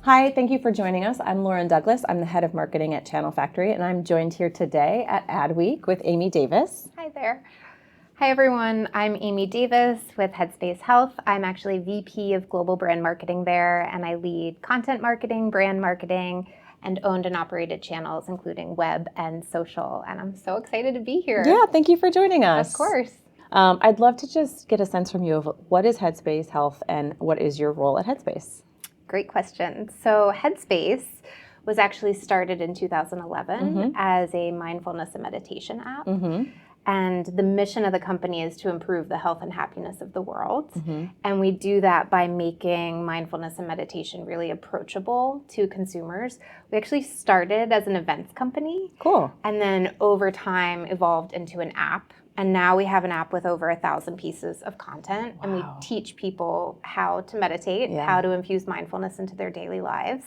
Hi, thank you for joining us. I'm Lauren Douglas. I'm the head of marketing at Channel Factory, and I'm joined here today at Adweek with Amy Davis. Hi there. Hi everyone, I'm Amy Davis with Headspace Health. I'm actually VP of Global Brand Marketing there, and I lead content marketing, brand marketing, and owned and operated channels, including web and social. And I'm so excited to be here. Yeah, thank you for joining us. Of course. I'd love to just get a sense from you of what is Headspace Health and what is your role at Headspace? Great question. So Headspace was actually started in 2011 as a mindfulness and meditation app. And the mission of the company is to improve the health and happiness of the world. And we do that by making mindfulness and meditation really approachable to consumers. We actually started as an events company. Cool. And then over time evolved into an app. And now we have an app with over 1,000 pieces of content. Wow. And we teach people how to meditate, how to infuse mindfulness into their daily lives.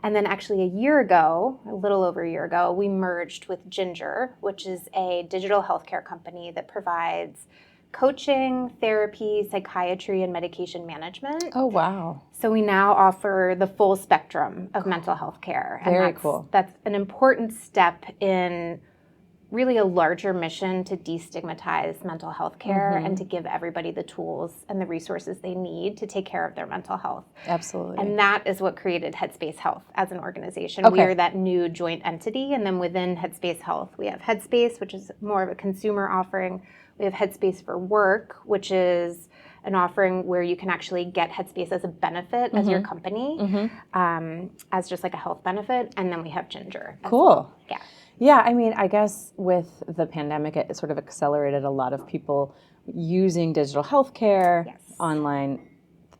And then actually a little over a year ago, we merged with Ginger, which is a digital healthcare company that provides coaching, therapy, psychiatry, and medication management. Oh, wow. So we now offer the full spectrum of mental health care. Very cool. That's an important step in really a larger mission to destigmatize mental health care and to give everybody the tools and the resources they need to take care of their mental health. Absolutely. And that is what created Headspace Health as an organization. Okay. We are that new joint entity. And then within Headspace Health, we have Headspace, which is more of a consumer offering. We have Headspace for Work, which is an offering where you can actually get Headspace as a benefit as your company, as just like a health benefit. And then we have Ginger. Cool. Well. Yeah. Yeah, I mean, I guess with the pandemic, it sort of accelerated a lot of people using digital healthcare, online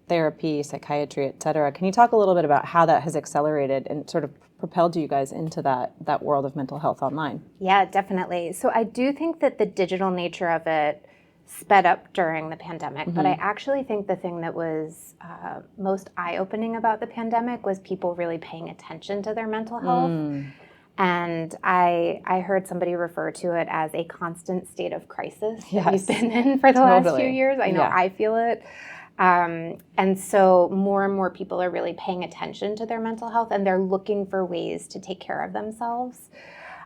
therapy, psychiatry, et cetera. Can you talk a little bit about how that has accelerated and sort of propelled you guys into that world of mental health online? Yeah, definitely. So I do think that the digital nature of it sped up during the pandemic, but I actually think the thing that was most eye-opening about the pandemic was people really paying attention to their mental health. And I heard somebody refer to it as a constant state of crisis that we've been in for the last few years. I know I feel it. And so more and more people are really paying attention to their mental health, and they're looking for ways to take care of themselves.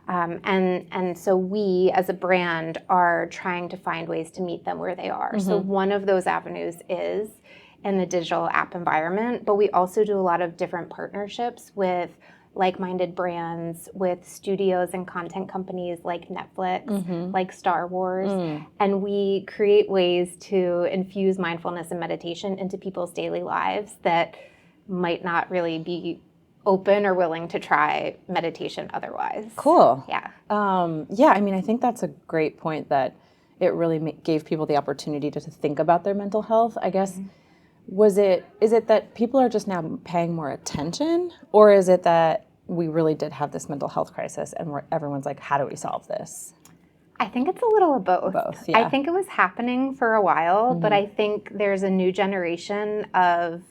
And so we, as a brand, are trying to find ways to meet them where they are. So one of those avenues is in the digital app environment, but we also do a lot of different partnerships with like-minded brands, with studios and content companies like Netflix, like Star Wars, and we create ways to infuse mindfulness and meditation into people's daily lives that might not really be open or willing to try meditation otherwise. Cool. Yeah. Yeah, I mean, I think that's a great point that it really gave people the opportunity to think about their mental health. I guess, is it that people are just now paying more attention, or is it that we really did have this mental health crisis and everyone's like, how do we solve this? I think it's a little of both. Both, yeah. I think it was happening for a while, but I think there's a new generation of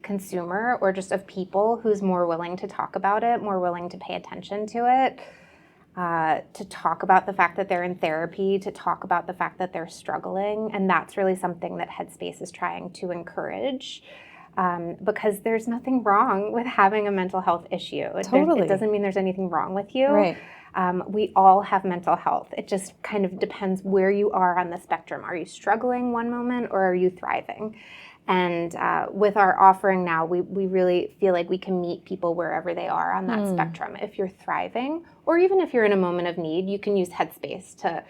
consumer or just of people who's more willing to talk about it, more willing to pay attention to it, to talk about the fact that they're in therapy, to talk about the fact that they're struggling. And that's really something that Headspace is trying to encourage. Because there's nothing wrong with having a mental health issue. Totally. It doesn't mean there's anything wrong with you. Right. We all have mental health. It just kind of depends where you are on the spectrum. Are you struggling one moment or are you thriving? And with our offering now, we really feel like we can meet people wherever they are on that spectrum. If you're thriving, or even if you're in a moment of need, you can use Headspace to,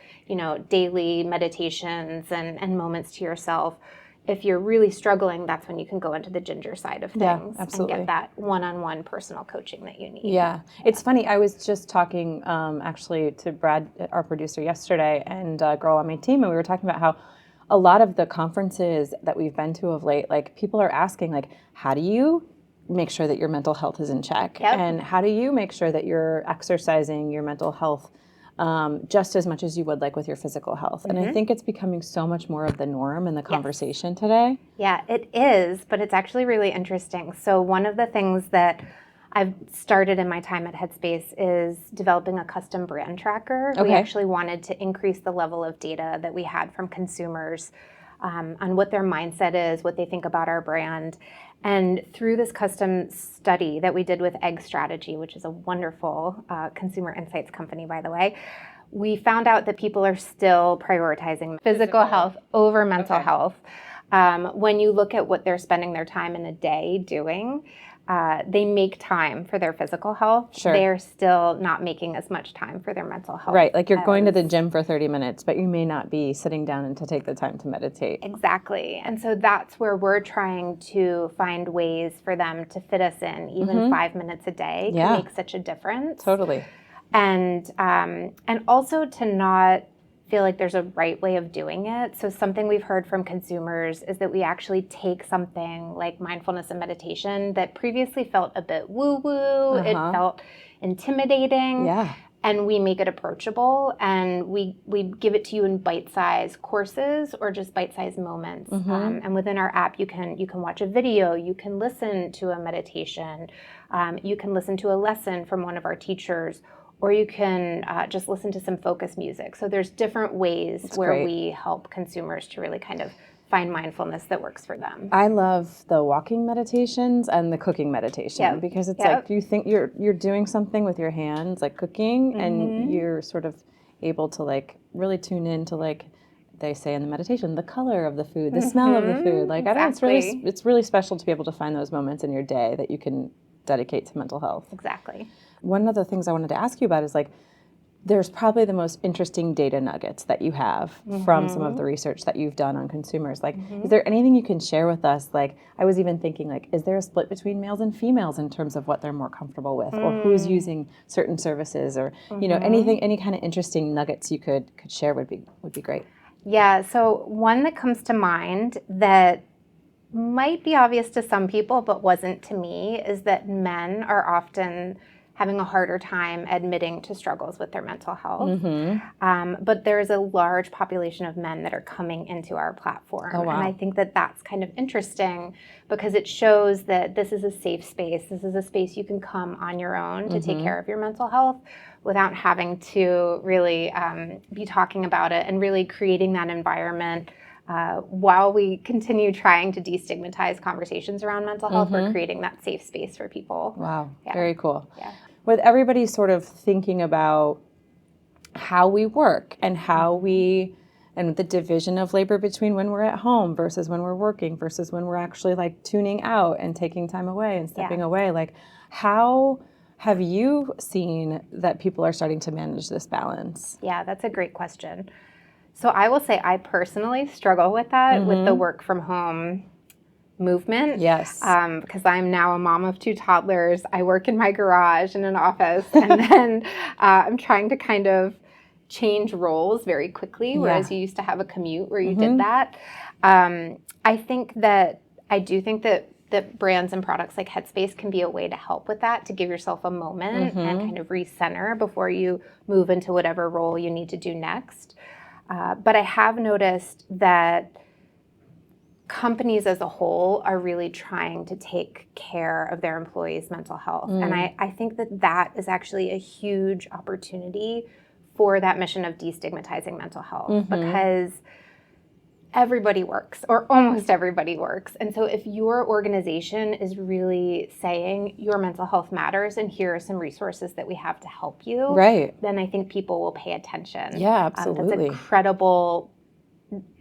daily meditations and moments to yourself. If you're really struggling, that's when you can go into the Ginger side of things and get that one-on-one personal coaching that you need. Yeah. It's funny. I was just talking actually to Brad, our producer, yesterday, and a girl on my team, and we were talking about how a lot of the conferences that we've been to of late, like people are asking, like, how do you make sure that your mental health is in check? And how do you make sure that you're exercising your mental health just as much as you would like with your physical health? And I think it's becoming so much more of the norm in the conversation today. Yeah, it is, but it's actually really interesting. So one of the things that I've started in my time at Headspace is developing a custom brand tracker. We actually wanted to increase the level of data that we had from consumers on what their mindset is, what they think about our brand. And through this custom study that we did with Egg Strategy, which is a wonderful consumer insights company, by the way, we found out that people are still prioritizing physical health over mental health. When you look at what they're spending their time in a day doing, they make time for their physical health. Sure. They're still not making as much time for their mental health. Right, like you're going to the gym for 30 minutes, but you may not be sitting down and to take the time to meditate. Exactly. And so that's where we're trying to find ways for them to fit us in. Even 5 minutes a day can make such a difference. Totally. And also to not feel like there's a right way of doing it. So something we've heard from consumers is that we actually take something like mindfulness and meditation that previously felt a bit woo-woo, it felt intimidating, and we make it approachable, and we give it to you in bite-sized courses or just bite-sized moments. And within our app, you can watch a video, you can listen to a meditation, you can listen to a lesson from one of our teachers, or you can just listen to some focus music. So there's different ways where we help consumers to really kind of find mindfulness that works for them. I love the walking meditations and the cooking meditation because it's like you think you're doing something with your hands, like cooking, and you're sort of able to like really tune in to, like they say in the meditation, the color of the food, the smell of the food. Like I don't know, it's really special to be able to find those moments in your day that you can dedicate to mental health. Exactly. One of the things I wanted to ask you about is like, there's probably the most interesting data nuggets that you have from some of the research that you've done on consumers. Like, is there anything you can share with us? Like, I was even thinking, like, is there a split between males and females in terms of what they're more comfortable with, or who's using certain services, or you know, any kind of interesting nuggets you could share would be great. Yeah. So one that comes to mind that might be obvious to some people, but wasn't to me, is that men are often having a harder time admitting to struggles with their mental health. But there's a large population of men that are coming into our platform. Oh, wow. And I think that that's kind of interesting because it shows that this is a safe space. This is a space you can come on your own to take care of your mental health without having to really be talking about it, and really creating that environment. While we continue trying to destigmatize conversations around mental health, we're creating that safe space for people. Wow, very cool. Yeah. With everybody sort of thinking about how we work and and the division of labor between when we're at home versus when we're working versus when we're actually like tuning out and taking time away and stepping away, like how have you seen that people are starting to manage this balance? Yeah, that's a great question. So I will say I personally struggle with that, with the work from home movement. Yes. Because I'm now a mom of 2 toddlers. I work in my garage in an office, and then I'm trying to kind of change roles very quickly, whereas you used to have a commute where you did that. I do think that brands and products like Headspace can be a way to help with that, to give yourself a moment and kind of recenter before you move into whatever role you need to do next. But I have noticed that companies as a whole are really trying to take care of their employees' mental health. And I think that is actually a huge opportunity for that mission of destigmatizing mental health, because everybody works, or almost everybody works. And so if your organization is really saying your mental health matters and here are some resources that we have to help you, then I think people will pay attention. Yeah, absolutely. That's a credible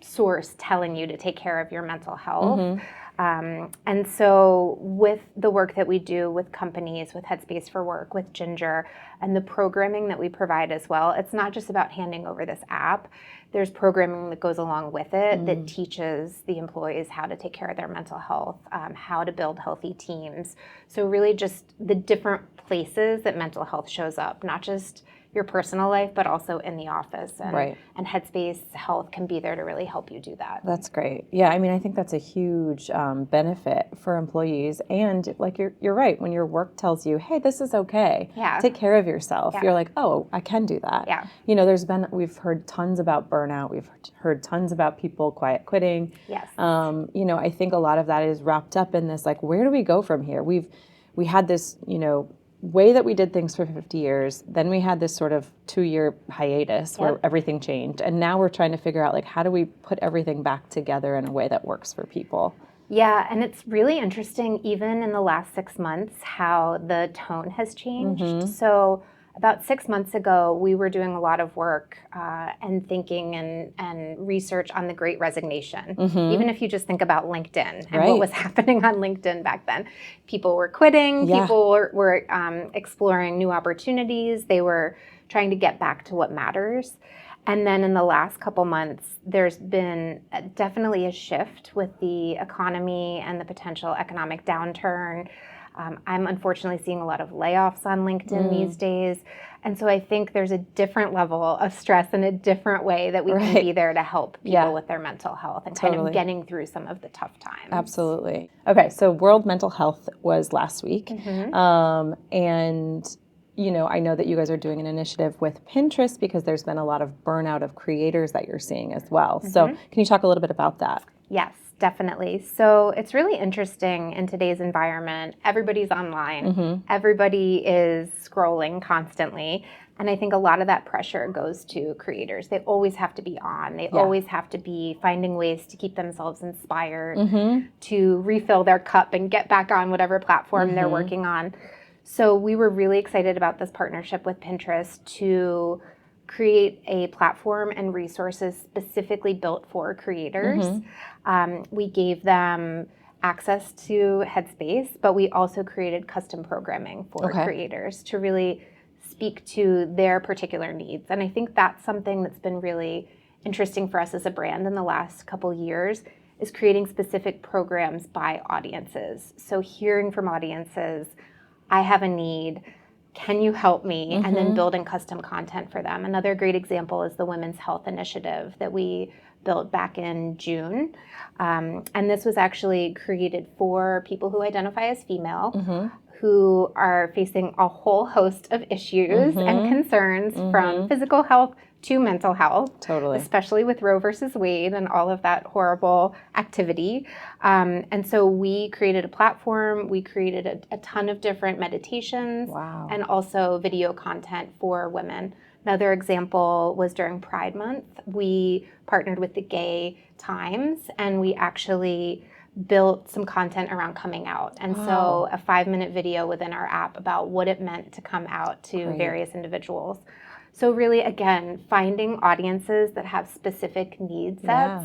source telling you to take care of your mental health. And so with the work that we do with companies, with Headspace for Work, with Ginger, and the programming that we provide as well, it's not just about handing over this app. There's programming that goes along with it that teaches the employees how to take care of their mental health, how to build healthy teams. So really just the different places that mental health shows up, not just your personal life, but also in the office. And Headspace Health can be there to really help you do that. That's great. Yeah, I mean, I think that's a huge benefit for employees. And like you're right, when your work tells you, hey, this is okay, take care of yourself, you're like, oh, I can do that. Yeah. You know, we've heard tons about burnout. We've heard tons about people quiet quitting. Yes. You know, I think a lot of that is wrapped up in this, like, where do we go from here? We had this, you know, way that we did things for 50 years. Then we had this sort of 2-year hiatus where everything changed. And now we're trying to figure out, like, how do we put everything back together in a way that works for people? Yeah, and it's really interesting, even in the last 6 months, how the tone has changed. So about 6 months ago, we were doing a lot of work and thinking and research on the Great Resignation. Even if you just think about LinkedIn and what was happening on LinkedIn back then. People were quitting, people were exploring new opportunities, they were trying to get back to what matters. And then in the last couple months, there's been definitely a shift with the economy and the potential economic downturn. I'm unfortunately seeing a lot of layoffs on LinkedIn these days. And so I think there's a different level of stress and a different way that we can be there to help people with their mental health and kind of getting through some of the tough times. Absolutely. Okay, so World Mental Health was last week. And I know that you guys are doing an initiative with Pinterest because there's been a lot of burnout of creators that you're seeing as well. So can you talk a little bit about that? Yes, definitely. So it's really interesting in today's environment. Everybody's online. Everybody is scrolling constantly. And I think a lot of that pressure goes to creators. They always have to be on. They always have to be finding ways to keep themselves inspired, to refill their cup and get back on whatever platform they're working on. So we were really excited about this partnership with Pinterest to create a platform and resources specifically built for creators. We gave them access to Headspace, but we also created custom programming for creators to really speak to their particular needs. And I think that's something that's been really interesting for us as a brand in the last couple years, is creating specific programs by audiences. So hearing from audiences, I have a need, can you help me? And then building custom content for them. Another great example is the Women's Health Initiative that we built back in June. And this was actually created for people who identify as female, who are facing a whole host of issues and concerns from physical health to mental health, especially with Roe versus Wade and all of that horrible activity. And so we created a platform, we created a ton of different meditations and also video content for women. Another example was during Pride Month. We partnered with the Gay Times and we actually built some content around coming out. And so a 5-minute video within our app about what it meant to come out to various individuals. So really, again, finding audiences that have specific need sets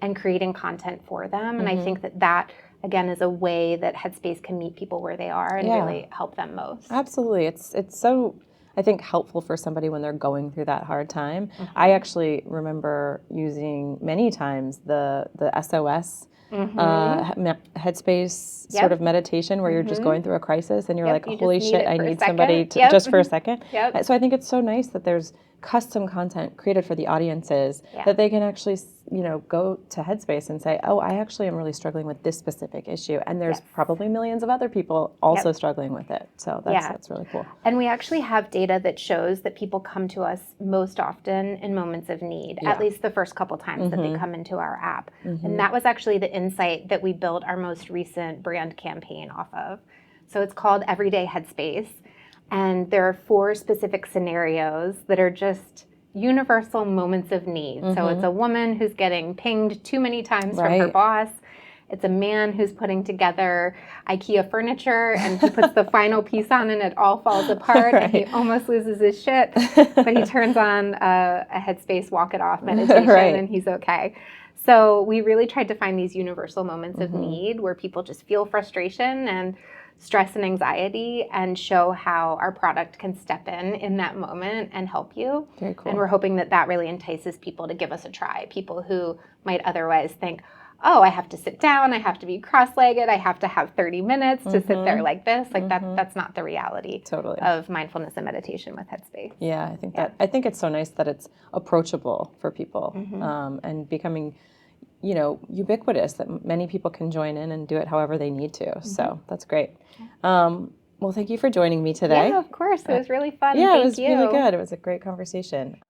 and creating content for them. And I think that, again, is a way that Headspace can meet people where they are and really help them most. Absolutely. It's so, I think, helpful for somebody when they're going through that hard time. I actually remember using many times the SOS Headspace sort of meditation where you're just going through a crisis and you're like, holy shit, I need somebody to, just for a second. So I think it's so nice that there's custom content created for the audiences that they can actually, go to Headspace and say, oh, I actually am really struggling with this specific issue. And there's probably millions of other people also struggling with it. So that's really cool. And we actually have data that shows that people come to us most often in moments of need, at least the first couple times that they come into our app. And that was actually the insight that we built our most recent brand campaign off of. So it's called Everyday Headspace. And there are 4 specific scenarios that are just universal moments of need. So it's a woman who's getting pinged too many times from her boss. It's a man who's putting together IKEA furniture and he puts the final piece on and it all falls apart and he almost loses his shit, but he turns on a Headspace walk it off meditation and he's okay. So we really tried to find these universal moments of need where people just feel frustration and stress and anxiety and show how our product can step in that moment and help you. Very cool. And we're hoping that really entices people to give us a try. People who might otherwise think, oh, I have to sit down, I have to be cross-legged, I have to have 30 minutes to sit there like this. Like that's not the reality of mindfulness and meditation with Headspace. Yeah, I think it's so nice that it's approachable for people and becoming ubiquitous, that many people can join in and do it however they need to. So that's great. Well, thank you for joining me today. Yeah, of course. It was really fun. Yeah, it was really good. It was a great conversation.